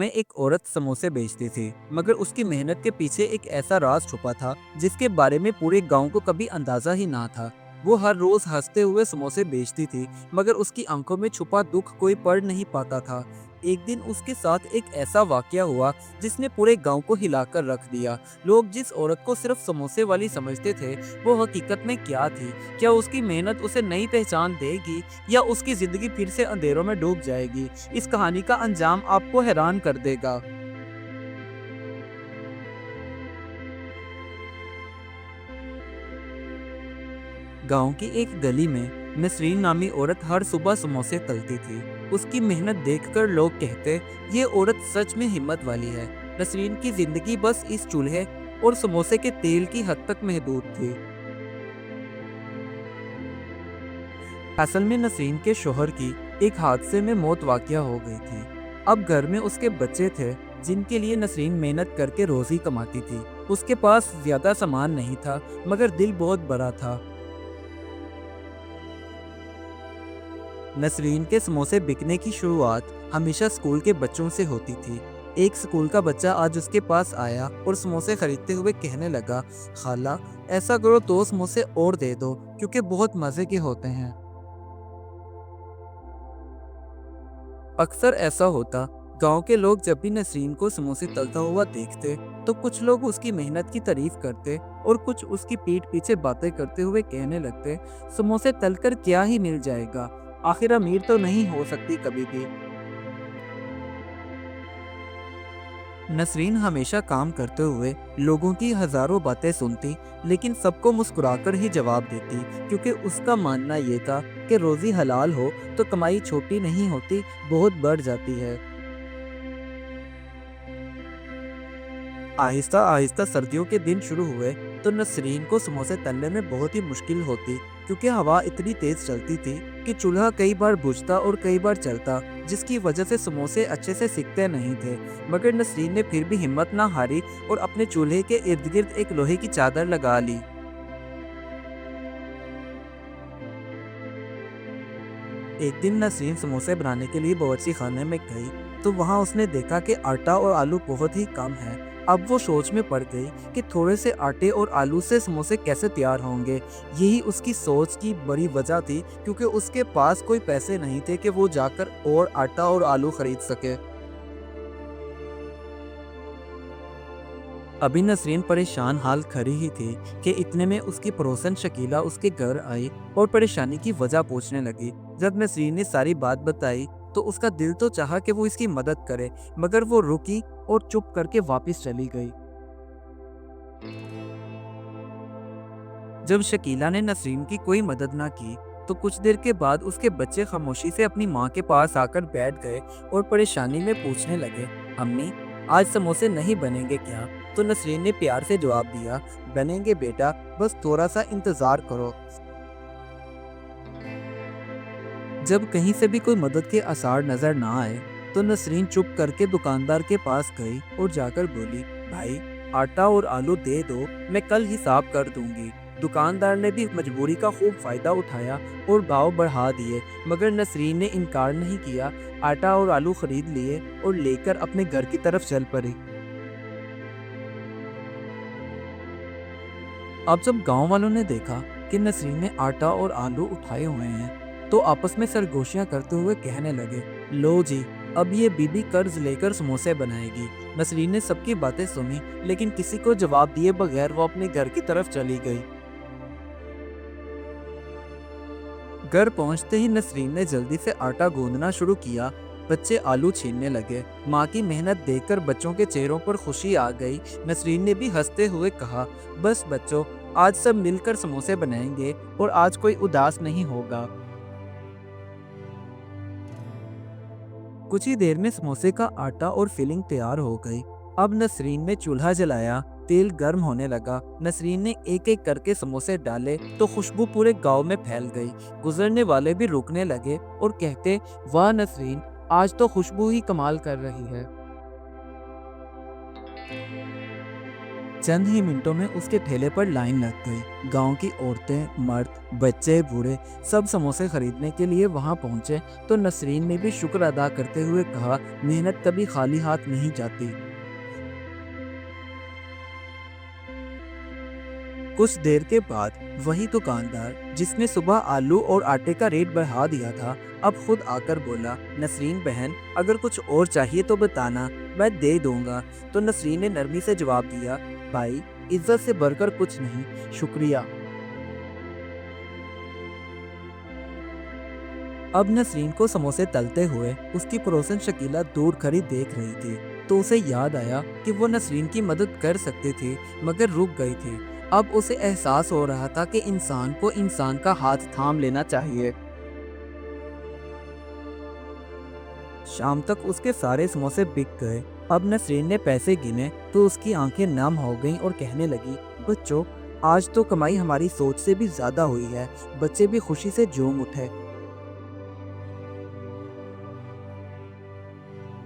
में एक औरत समोसे बेचती थी, मगर उसकी मेहनत के पीछे एक ऐसा राज छुपा था जिसके बारे में पूरे गांव को कभी अंदाजा ही ना था। वो हर रोज हंसते हुए समोसे बेचती थी, मगर उसकी आंखों में छुपा दुख कोई पढ़ नहीं पाता था। एक दिन उसके साथ एक ऐसा वाकया हुआ जिसने पूरे गांव को हिलाकर रख दिया। लोग जिस औरत को सिर्फ समोसे वाली समझते थे, वो हकीकत में क्या थी? क्या उसकी मेहनत उसे नई पहचान देगी या उसकी जिंदगी फिर से अंधेरों में डूब जाएगी? इस कहानी का अंजाम आपको हैरान कर देगा। गांव की एक गली में नसरीन नामी औरत हर सुबह समोसे तलती थी। उसकी मेहनत देखकर लोग कहते, ये औरत सच में हिम्मत वाली है। नसरीन की जिंदगी बस इस चूल्हे और समोसे के तेल की हद तक महदूद थी। असल में नसरीन के शोहर की एक हादसे में मौत वाक़या हो गई थी। अब घर में उसके बच्चे थे जिनके लिए नसरीन मेहनत करके रोजी कमाती थी। उसके पास ज्यादा सामान नहीं था, मगर दिल बहुत बड़ा था। नसरीन के समोसे बिकने की शुरुआत हमेशा स्कूल के बच्चों से होती थी। एक स्कूल का बच्चा आज उसके पास आया और समोसे खरीदते हुए कहने लगा, खाला, ऐसा करो 2 समोसे और दे दो, क्योंकि बहुत मज़े के होते हैं। अक्सर ऐसा होता, गांव के लोग जब भी नसरीन को समोसे तलता हुआ देखते, तो कुछ लोग उसकी मेहनत की तारीफ करते और कुछ उसकी पीठ पीछे बातें करते हुए कहने लगते, समोसे तलकर क्या ही मिल जाएगा, आखिर अमीर तो नहीं हो सकती कभी भी। नसरीन हमेशा काम करते हुए लोगों की हजारों बातें सुनती, लेकिन सबको मुस्कुराकर ही जवाब देती, क्योंकि उसका मानना ये था कि रोजी हलाल हो तो कमाई छोटी नहीं होती, बहुत बढ़ जाती है। आहिस्ता आहिस्ता सर्दियों के दिन शुरू हुए तो नसरीन को समोसे तलने में बहुत ही मुश्किल होती, क्योंकि हवा इतनी तेज चलती थी कि चूल्हा कई बार बुझता और कई बार चलता, जिसकी वजह से समोसे अच्छे से सिकते नहीं थे। मगर नसरीन ने फिर भी हिम्मत ना हारी और अपने चूल्हे के इर्द गिर्द एक लोहे की चादर लगा ली। एक दिन नसरीन समोसे बनाने के लिए बावर्ची खाने में गई, तो वहां उसने देखा कि आटा और आलू बहुत ही कम है। अब वो सोच में पड़ गई कि थोड़े से आटे और आलू से समोसे कैसे तैयार होंगे। यही उसकी सोच की बड़ी वजह थी, क्योंकि उसके पास कोई पैसे नहीं थे कि वो जाकर और आटा और आलू खरीद सके। अभी नसरीन परेशान हाल खड़ी ही थी कि इतने में उसकी पड़ोसन शकीला उसके घर आई और परेशानी की वजह पूछने लगी। जब नसरीन ने सारी बात बताई, तो उसका दिल तो चाहा कि वो इसकी मदद करे, मगर वो रुकी और चुप करके वापस चली गई। जब शकीला ने नसरीन की कोई मदद ना की, तो कुछ देर के बाद उसके बच्चे खामोशी से अपनी माँ के पास आकर बैठ गए और परेशानी में पूछने लगे, अम्मी, आज समोसे नहीं बनेंगे क्या? तो नसरीन ने प्यार से जवाब दिया, बनेंगे बेटा, बस थोड़ा सा इंतजार करो। जब कहीं से भी कोई मदद के आसार नजर ना आए, तो नसरीन चुप करके दुकानदार के पास गई और जाकर बोली, भाई, आटा और आलू दे दो, मैं कल हिसाब कर दूंगी। दुकानदार ने भी मजबूरी का खूब फायदा उठाया और भाव बढ़ा दिए, मगर नसरीन ने इनकार नहीं किया। आटा और आलू खरीद लिए और लेकर अपने घर की तरफ चल पड़ी। अब जब गांव वालों ने देखा कि नसरीन ने आटा और आलू उठाए हुए हैं, तो आपस में सरगोशियां करते हुए कहने लगे, लो जी, अब ये बीबी कर्ज लेकर समोसे बनाएगी। नसरीन ने सबकी बातें सुनी, लेकिन किसी को जवाब दिए बगैर वो अपने घर की तरफ चली गई। घर पहुंचते ही नसरीन ने जल्दी से आटा गूंदना शुरू किया। बच्चे आलू छीलने लगे। माँ की मेहनत देखकर बच्चों के चेहरों पर खुशी आ गई। नसरीन ने भी हंसते हुए कहा, बस बच्चों, आज सब मिलकर समोसे बनाएंगे और आज कोई उदास नहीं होगा। कुछ ही देर में समोसे का आटा और फिलिंग तैयार हो गई। अब नसरीन ने चूल्हा जलाया, तेल गर्म होने लगा। नसरीन ने एक एक करके समोसे डाले तो खुशबू पूरे गांव में फैल गई। गुजरने वाले भी रुकने लगे और कहते, वाह नसरीन, आज तो खुशबू ही कमाल कर रही है। चंद ही मिनटों में उसके ठेले पर लाइन लग गई। गांव की औरतें, मर्द बच्चे बूढ़े सब समोसे खरीदने के लिए वहां पहुंचे तो नसरीन ने भी शुक्र अदा करते हुए कहा, मेहनत कभी खाली हाथ नहीं जाती। कुछ देर के बाद वही दुकानदार जिसने सुबह आलू और आटे का रेट बढ़ा दिया था, अब खुद आकर बोला, नसरीन बहन, अगर कुछ और चाहिए तो बताना, मैं दे दूंगा। तो नसरीन ने नरमी से जवाब दिया, भाई, इज्जत से बढ़कर कुछ नहीं, शुक्रिया। अब नसरीन को समोसे तलते हुए उसकी पड़ोसन शकीला दूर खड़ी देख रही थी, तो उसे याद आया कि वो नसरीन की मदद कर सकती थी, मगर रुक गई थी। अब उसे एहसास हो रहा था कि इंसान को इंसान का हाथ थाम लेना चाहिए। शाम तक उसके सारे समोसे बिक गए। अब नसरीन ने पैसे गिने तो उसकी आंखें नम हो गईं और कहने लगी, बच्चों, आज तो कमाई हमारी सोच से भी ज्यादा हुई है। बच्चे भी खुशी से झूम उठे।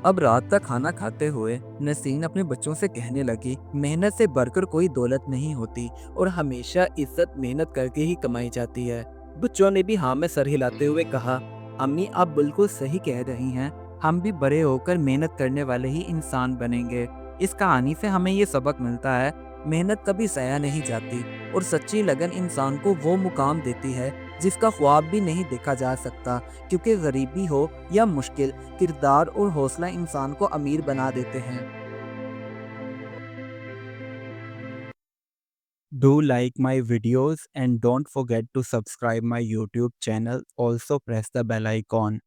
अब रात का खाना खाते हुए नसीन अपने बच्चों से कहने लगी, मेहनत से बढ़कर कोई दौलत नहीं होती और हमेशा इज्जत मेहनत करके ही कमाई जाती है। बच्चों ने भी हाँ में सर हिलाते हुए कहा, अम्मी, आप बिल्कुल सही कह रही हैं। हम भी बड़े होकर मेहनत करने वाले ही इंसान बनेंगे। इस कहानी से हमें ये सबक मिलता है, मेहनत कभी ज़ाया नहीं जाती और सच्ची लगन इंसान को वो मुकाम देती है जिसका ख्वाब भी नहीं देखा जा सकता, क्योंकि गरीबी हो या मुश्किल, किरदार और हौसला इंसान को अमीर बना देते हैं। Do like my videos and don't forget to subscribe my YouTube channel. Also press the bell icon.